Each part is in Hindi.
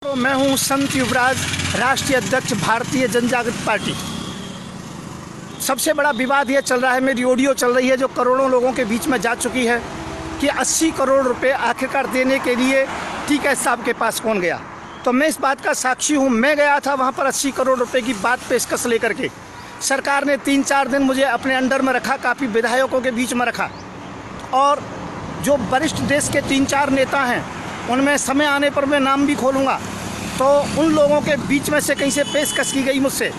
तो मैं हूं संत युवराज, राष्ट्रीय अध्यक्ष भारतीय जनजागृति पार्टी। सबसे बड़ा विवाद ये चल रहा है, मेरी ऑडियो चल रही है जो करोड़ों लोगों के बीच में जा चुकी है कि 80 करोड़ रुपए आखिरकार देने के लिए टीका साहब के पास कौन गया। तो मैं इस बात का साक्षी हूँ। मैं गया था वहाँ पर 80 करोड़ रुपए की बात पेशकश लेकर के। सरकार ने 3-4 दिन मुझे अपने अंडर में रखा, काफ़ी विधायकों के बीच में रखा, और जो वरिष्ठ देश के 3-4 नेता हैं उनमें समय आने पर मैं नाम भी खोलूँगा। तो उन लोगों के बीच में से कहीं से पेशकश की गई मुझसे,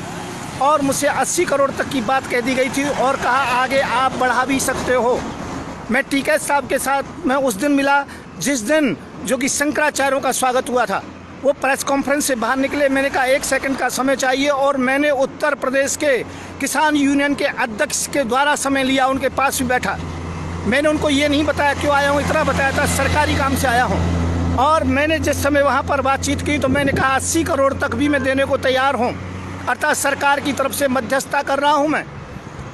और मुझसे 80 करोड़ तक की बात कह दी गई थी और कहा आगे आप बढ़ा भी सकते हो। मैं टीका साहब के साथ मैं उस दिन मिला जिस दिन जो कि शंकराचार्यों का स्वागत हुआ था। वो प्रेस कॉन्फ्रेंस से बाहर निकले, मैंने कहा 1 सेकंड का समय चाहिए, और मैंने उत्तर प्रदेश के किसान यूनियन के अध्यक्ष के द्वारा समय लिया, उनके पास भी बैठा। मैंने उनको ये नहीं बताया क्यों आया हूँ, इतना बताया था सरकारी काम से आया हूँ। और मैंने जिस समय वहाँ पर बातचीत की तो मैंने कहा 80 करोड़ तक भी मैं देने को तैयार हूँ, अर्थात सरकार की तरफ से मध्यस्थता कर रहा हूँ मैं,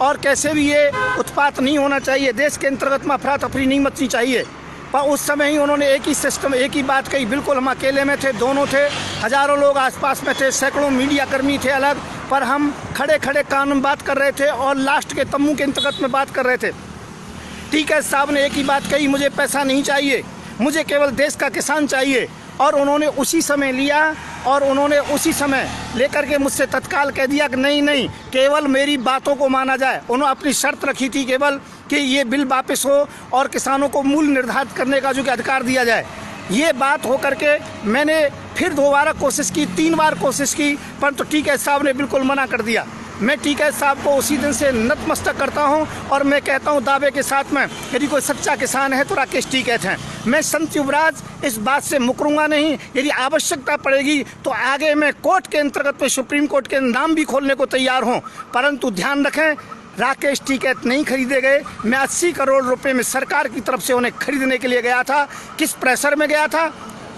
और कैसे भी ये उत्पात नहीं होना चाहिए, देश के अंतर्गत में अफरा तफरी नहीं मचनी चाहिए। पर उस समय ही उन्होंने एक ही सिस्टम, एक ही बात कही। बिल्कुल हम अकेले में थे, दोनों थे, हज़ारों लोग आसपास में थे, सैकड़ों मीडिया कर्मी थे अलग, पर हम खड़े खड़े कान में बात कर रहे थे और लास्ट के तम्बू के अंतर्गत में बात कर रहे थे। टीका साहब ने एक ही बात कही, मुझे पैसा नहीं चाहिए, मुझे केवल देश का किसान चाहिए। और उन्होंने उसी समय लिया और उन्होंने उसी समय लेकर के मुझसे तत्काल कह दिया कि नहीं, केवल मेरी बातों को माना जाए। उन्होंने अपनी शर्त रखी थी केवल कि ये बिल वापस हो और किसानों को मूल्य निर्धारित करने का जो कि अधिकार दिया जाए। ये बात हो करके मैंने फिर दोबारा कोशिश की, 3 बार कोशिश की, परंतु टीका साहब ने बिल्कुल मना कर दिया। मैं टीका साहब को उसी दिन से नतमस्तक करता हूं और मैं कहता हूं दावे के साथ में, यदि कोई सच्चा किसान है तो राकेश टीका हैं। मैं संत युवराज इस बात से मुकरूंगा नहीं। यदि आवश्यकता पड़ेगी तो आगे मैं कोर्ट के अंतर्गत में सुप्रीम कोर्ट के नाम भी खोलने को तैयार हूं, परंतु ध्यान रखें राकेश टीका नहीं खरीदे गए। मैं 80 करोड़ रुपए में सरकार की तरफ से उन्हें खरीदने के लिए गया था। किस प्रेशर में गया था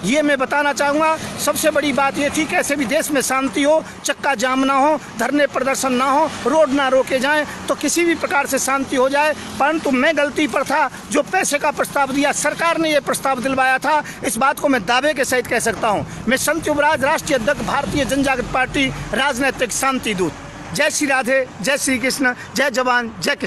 ये मैं बताना चाहूँगा। सबसे बड़ी बात ये थी कैसे भी देश में शांति हो, चक्का जाम ना हो, धरने प्रदर्शन ना हो, रोड ना रोके जाएं, तो किसी भी प्रकार से शांति हो जाए। परंतु मैं गलती पर था जो पैसे का प्रस्ताव दिया, सरकार ने ये प्रस्ताव दिलवाया था, इस बात को मैं दावे के सहित कह सकता हूँ। मैं संत युवराज, राष्ट्रीय अध्यक्ष भारतीय जनजागृति पार्टी, राजनीतिक शांति दूत। जय श्री राधे, जय श्री कृष्ण, जय जवान, जय किसान।